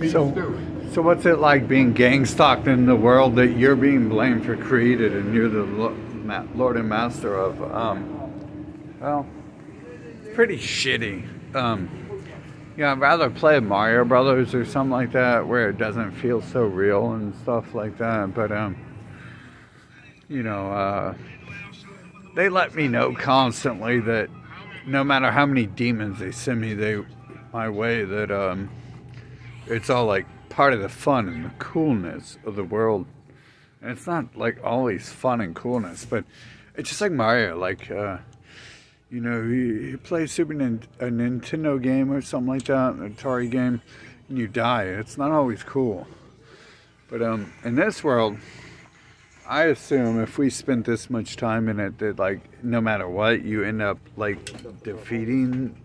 So what's it like being gang stalked in the world that you're being blamed for created and you're the Lord and Master of? Well, pretty shitty. Yeah, I'd rather play Mario Brothers or something like that where it doesn't feel so real and stuff like that. But you know, they let me know constantly that no matter how many demons they send me my way, that it's all like part of the fun and the coolness of the world. And it's not like always fun and coolness, but it's just like Mario. Like you know, you play a Nintendo game or something like that, an Atari game, and you die. It's not always cool. But in this world, I assume if we spent this much time in it, that like no matter what, you end up like defeating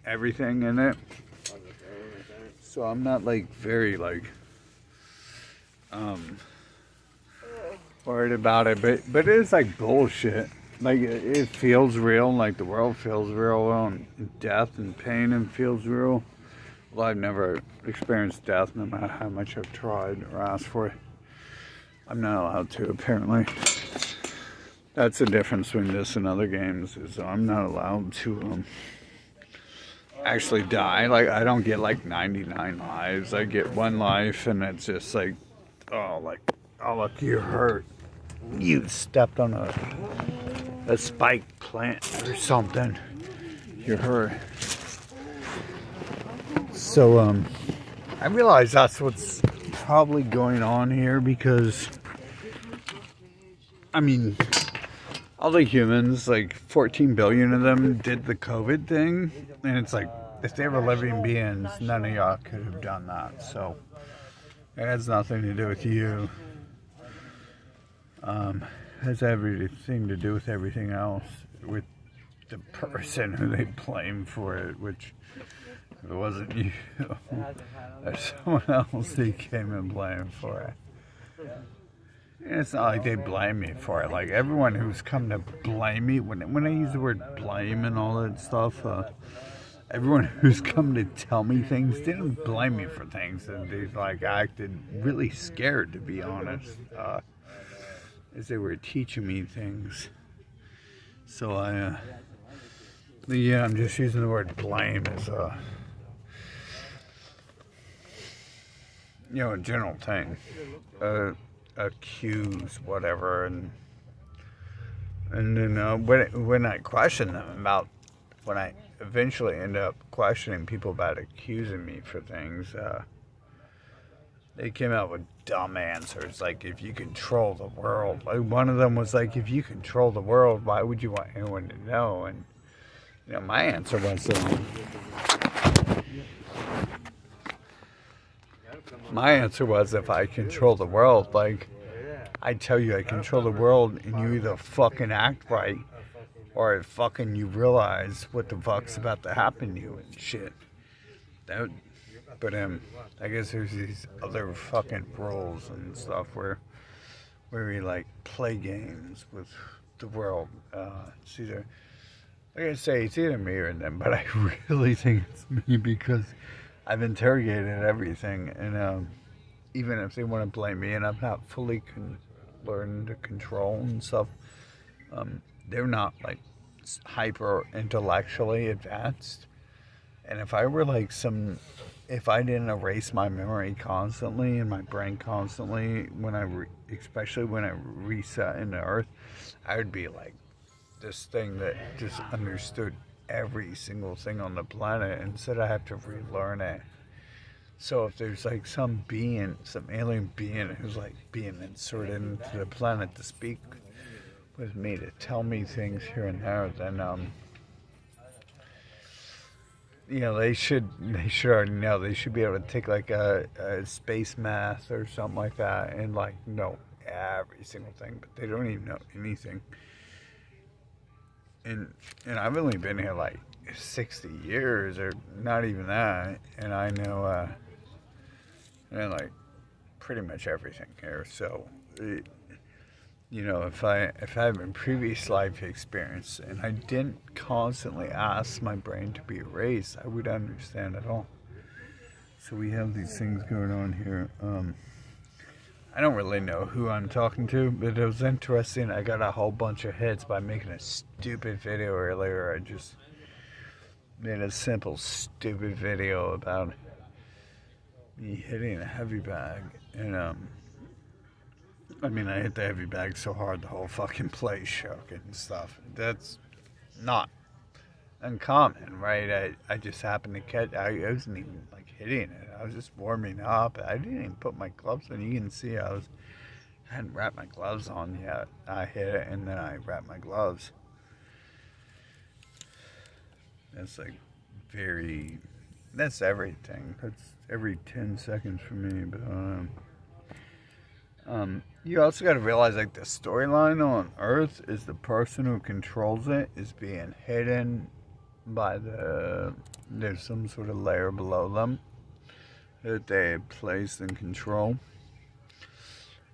everything in it. So I'm not like very like worried about it, but it is like bullshit. Like it feels real, like the world feels real, and death and pain and feels real. Well, I've never experienced death, no matter how much I've tried or asked for it. I'm not allowed to, apparently. That's the difference between this and other games, is I'm not allowed to actually die. Like, I don't get like 99 lives. I get 1 life, and it's just like, oh, look, you're hurt. You stepped on a spiked plant or something. You're hurt. So, I realize that's what's probably going on here, because I mean, all the humans, like 14 billion of them, did the COVID thing, and it's like, if they were living beings, none of y'all could have done that. So it has nothing to do with you. It has everything to do with everything else, with the person who they blame for it, which if it wasn't you, there's someone else they came and blamed for it. And it's not like they blame me for it. Like, everyone who's come to blame me, when I use the word blame and all that stuff, everyone who's come to tell me things didn't blame me for things, and they like acted really scared, to be honest, as they were teaching me things. So yeah, I'm just using the word blame as you know, a general thing. Accuse, whatever, and then when I question them about, when I eventually end up questioning people about accusing me for things, they came out with dumb answers, like, if you control the world. Like, one of them was like, if you control the world, why would you want anyone to know? And you know, my answer was, if I control the world, like, I tell you I control the world, and you either fucking act right, or fucking you realize what the fuck's about to happen to you and shit. But I guess there's these other fucking rules and stuff where we like play games with the world. It's either, like I say, it's either me or them, but I really think it's me, because I've interrogated everything, and even if they want to blame me, and I'm not fully learned to control and stuff, they're not like hyper intellectually advanced. And if I were like if I didn't erase my memory constantly and my brain constantly, especially when I reset into Earth, I would be like this thing that just understood every single thing on the planet, instead I have to relearn it. So if there's like some alien being who's like being inserted into the planet to speak with me, to tell me things here and there, then you know, they should already know. They should be able to take like a space math or something like that and like know every single thing, but they don't even know anything. And I've only been here like 60 years, or not even that, and I know like pretty much everything here. So you know, if I have a previous life experience and I didn't constantly ask my brain to be erased, I would understand it all. So we have these things going on here. I don't really know who I'm talking to, but it was interesting. I got a whole bunch of hits by making a stupid video earlier. I just made a simple, stupid video about me hitting a heavy bag. And, I mean, I hit the heavy bag so hard the whole fucking place shook and stuff. That's not uncommon, right? I just happened to catch, I wasn't even like hitting it. I was just warming up. I didn't even put my gloves on. You can see I hadn't wrapped my gloves on yet. I hit it and then I wrapped my gloves. That's like that's everything. That's every 10 seconds for me. But you also got to realize, like, the storyline on Earth is the person who controls it is being hidden by there's some sort of layer below them that they place and control,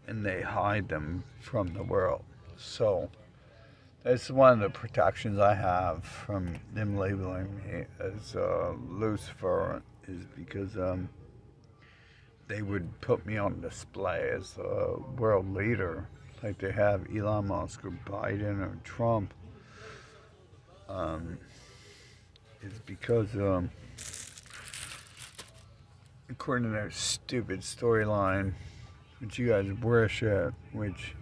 and they hide them from the world. So that's one of the protections I have from them labeling me as Lucifer, is because they would put me on display as a world leader, like they have Elon Musk or Biden or Trump. It's because, according to their stupid storyline, which you guys worship, which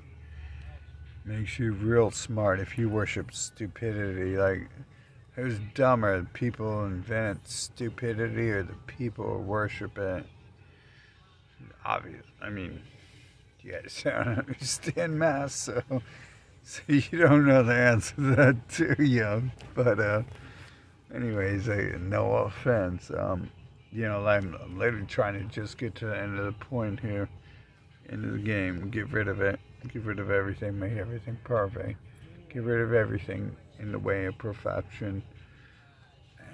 makes you real smart if you worship stupidity. Like, who's dumber, the people who invent stupidity or the people who worship it? Obvious. I mean, you guys don't understand math, so you don't know the answer to that, too, you? But, anyways, no offense. You know, I'm literally trying to just get to the end of the point here, end of the game, get rid of it, get rid of everything, make everything perfect, get rid of everything in the way of perfection,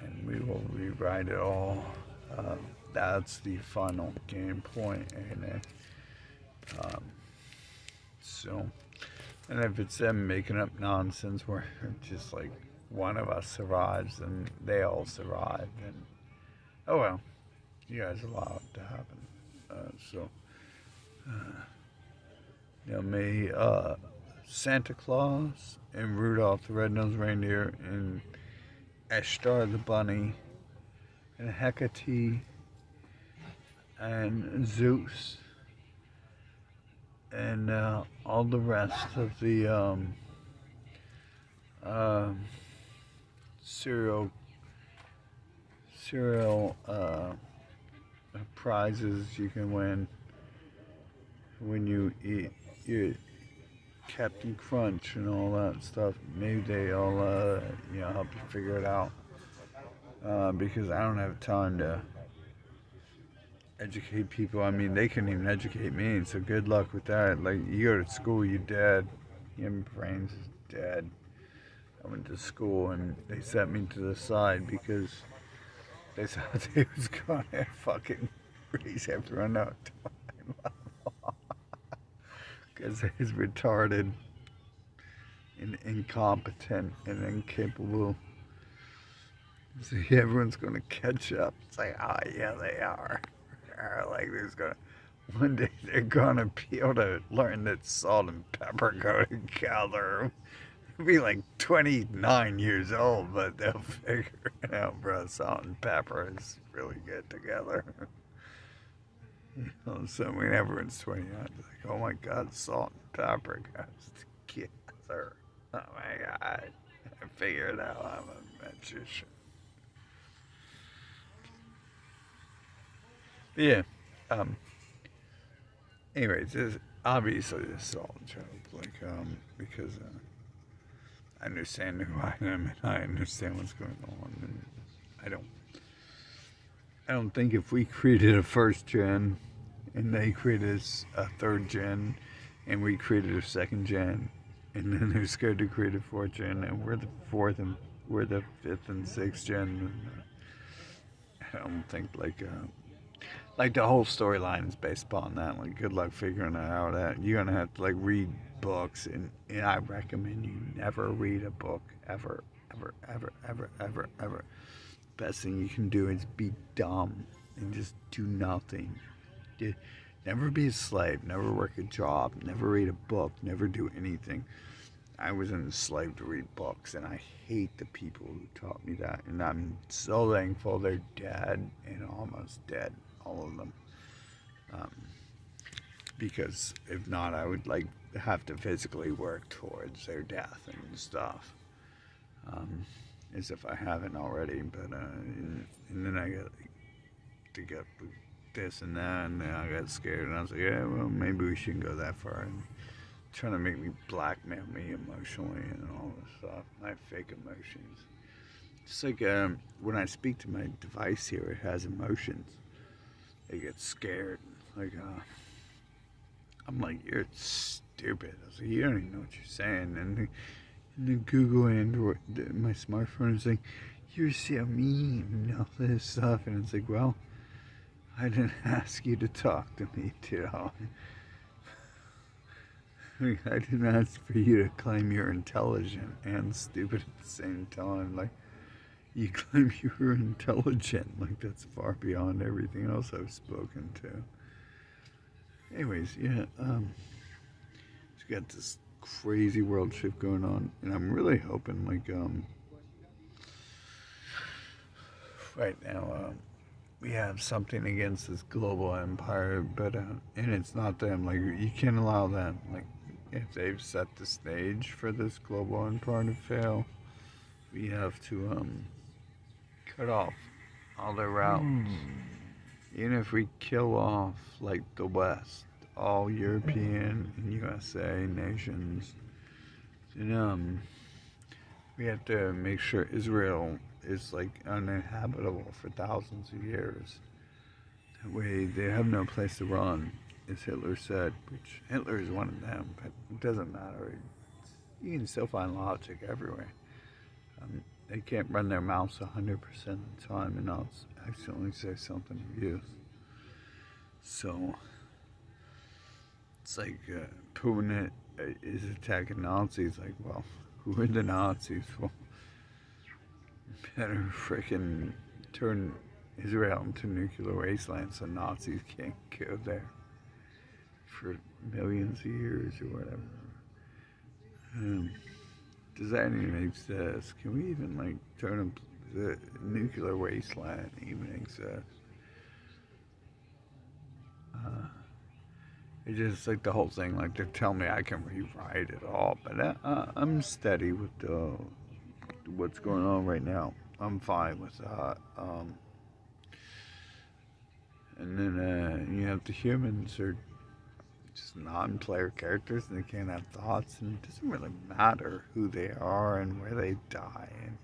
and we will rewrite it all. That's the final game point, and so, and if it's them making up nonsense where just like one of us survives and they all survive, then oh well, you guys allow it to happen. You know, may Santa Claus and Rudolph the Red-Nosed Reindeer and Ishtar the Bunny and Hecate and Zeus and all the rest of the cereal prizes you can win when you eat your Captain Crunch and all that stuff. Maybe they all you know, help you figure it out, because I don't have time to educate people. I mean, they couldn't even educate me, so good luck with that. Like, you go to school, you're dead. Your brains is dead. I went to school and they set me to the side because they thought they was gonna fucking raise everyone up to my level. Because he's retarded and incompetent and incapable. So everyone's gonna catch up. It's like, oh yeah, they are. Like, one day they're gonna be able to learn that salt and pepper go together. They'll be like 29 years old, but they'll figure it out, bro. Salt and pepper is really good together. You know, so when everyone's 29, it's like, oh my God, salt and pepper goes together. Oh my God, I figured out I'm a magician. Yeah. Anyways, obviously this is all a joke, like, because I understand who I am and I understand what's going on, and I don't think if we created a first gen and they created a third gen and we created a second gen and then they're scared to create a fourth gen and we're the fourth and we're the fifth and sixth gen, I don't think like the whole storyline is based upon that. Like, good luck figuring out that you're gonna have to like read books, and I recommend you never read a book ever. Best thing you can do is be dumb. and just do nothing. Never be a slave, never work a job, never read a book, never do anything. I was enslaved to read books, and I hate the people who taught me that. And I'm so thankful they're dead and almost dead, all of them. Because if not, I would like have to physically work towards their death and stuff, as if I haven't already. But and then I got to get this and that, and then I got scared, and I was like, yeah, well, maybe we shouldn't go that far. And trying to make me blackmail me emotionally and all this stuff, my fake emotions. It's like when I speak to my device here, it has emotions. It gets scared. Like, I'm like, you're stupid. I was like, you don't even know what you're saying. And the Google Android, my smartphone is like, you're so mean and all this stuff. And it's like, well, I didn't ask you to talk to me, I didn't ask for you to claim you're intelligent and stupid at the same time. Like, you claim you're intelligent. Like, that's far beyond everything else I've spoken to. Anyways, yeah, it's got this crazy world shift going on, and I'm really hoping, like, right now, we have something against this global empire, but, and it's not them. Like, you can't allow them. Like, if they've set the stage for this global empire to fail, we have to, cut off all their routes. Even if we kill off, like, the West, all European and USA nations, then, we have to make sure Israel is, like, uninhabitable for thousands of years. That way they have no place to run, as Hitler said, which Hitler is one of them, but it doesn't matter. You can still find logic everywhere. They can't run their mouths 100% of the time and not accidentally say something of use. So, it's like Putin is attacking Nazis. Like, well, who are the Nazis? Well, better frickin' turn Israel into a nuclear wasteland so Nazis can't go there for millions of years or whatever. Does that even exist? Can we even, like, turn the nuclear wasteland even exist? It's just like the whole thing, like, they're telling me I can rewrite it all, but I'm steady with what's going on right now. I'm fine with that. And then you have the humans are just non-player characters, and they can't have thoughts, and it doesn't really matter who they are and where they die, and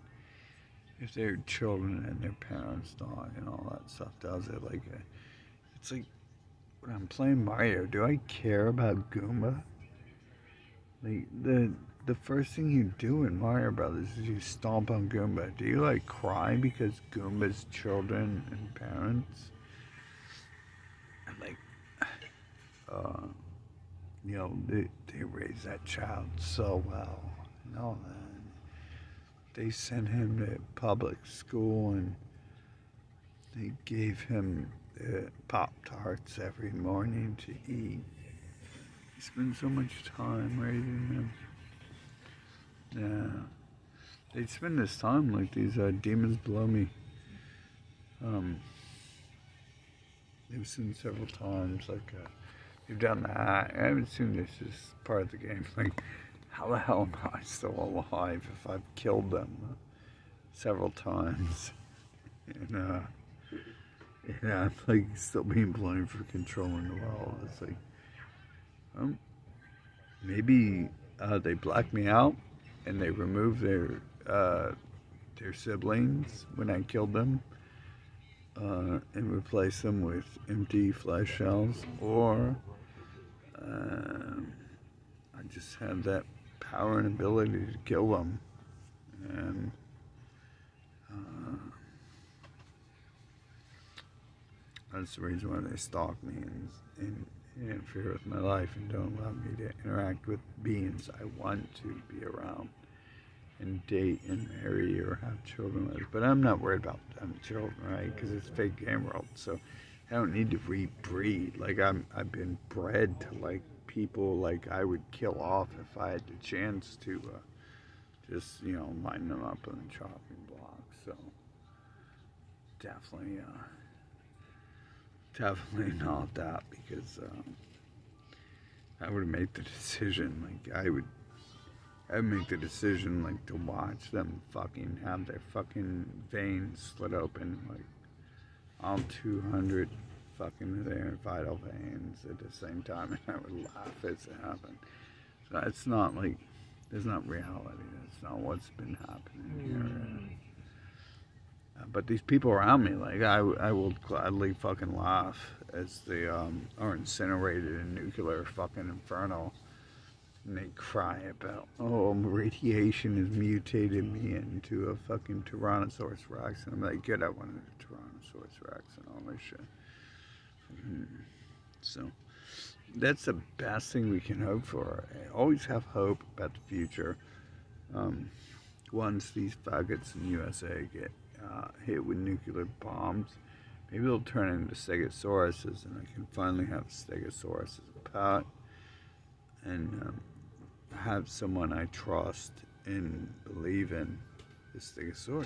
if they're children and their parents die and all that stuff. Does it? Like, it's like when I'm playing Mario, do I care about Goomba? Like, the first thing you do in Mario Brothers is you stomp on Goomba. Do you, like, cry because Goomba's children and parents? And, like, you know, they raised that child so well and all that. They sent him to public school, and they gave him Pop-Tarts every morning to eat. He spent so much time raising them. Yeah. They spend this time like these demons below me. They've seen several times, like, they've done that. I haven't seen this as part of the game. Like, how the hell am I still alive if I've killed them several times? And, I'm, like, still being blamed for controlling the world. It's like, maybe they blacked me out and they removed their siblings when I killed them, and replaced them with empty flesh shells, or I just had that power and ability to kill them, and that's the reason why they stalk me and interfere with my life and don't allow me to interact with beings I want to be around. and date and marry or have children with. But I'm not worried about having children, right? Because it's a fake game world, so I don't need to rebreed. Like I've been bred to like people like I would kill off if I had the chance to just line them up on the chopping block. So definitely not that, because I would make the decision. Like I'd make the decision like to watch them fucking have their fucking veins slit open, like all 200 fucking of their vital veins at the same time, and I would laugh as it happened. So it's not like, it's not reality. That's not what's been happening here. But these people around me, like I will gladly fucking laugh as they are incinerated in nuclear fucking inferno. And they cry about, oh, radiation has mutated me into a fucking Tyrannosaurus Rex. And I'm like, get out one of the Tyrannosaurus Rex and all this shit. So, that's the best thing we can hope for. I always have hope about the future. Once these faggots in the USA get hit with nuclear bombs, maybe they'll turn into stegosauruses, and I can finally have a stegosaurus as a pet. And have someone I trust and believe in, the Stegosaurus.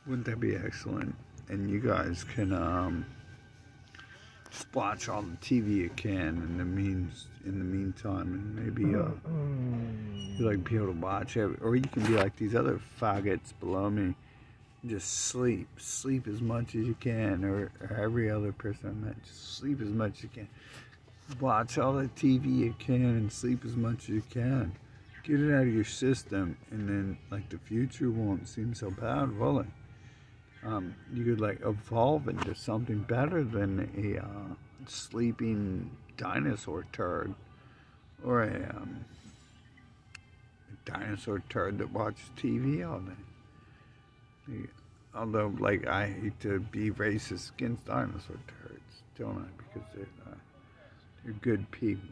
Wouldn't that be excellent? And you guys can just watch all the TV you can in the meantime, and maybe you like be able to watch it, or you can be like these other faggots below me, and just sleep as much as you can, or every other person I met, just sleep as much as you can. Watch all the TV you can and sleep as much as you can. Get it out of your system, and then like the future won't seem so bad, will it? You could like evolve into something better than a sleeping dinosaur turd, or a dinosaur turd that watches TV all day. Although, like, I hate to be racist against dinosaur turds, don't I? Because they're good people.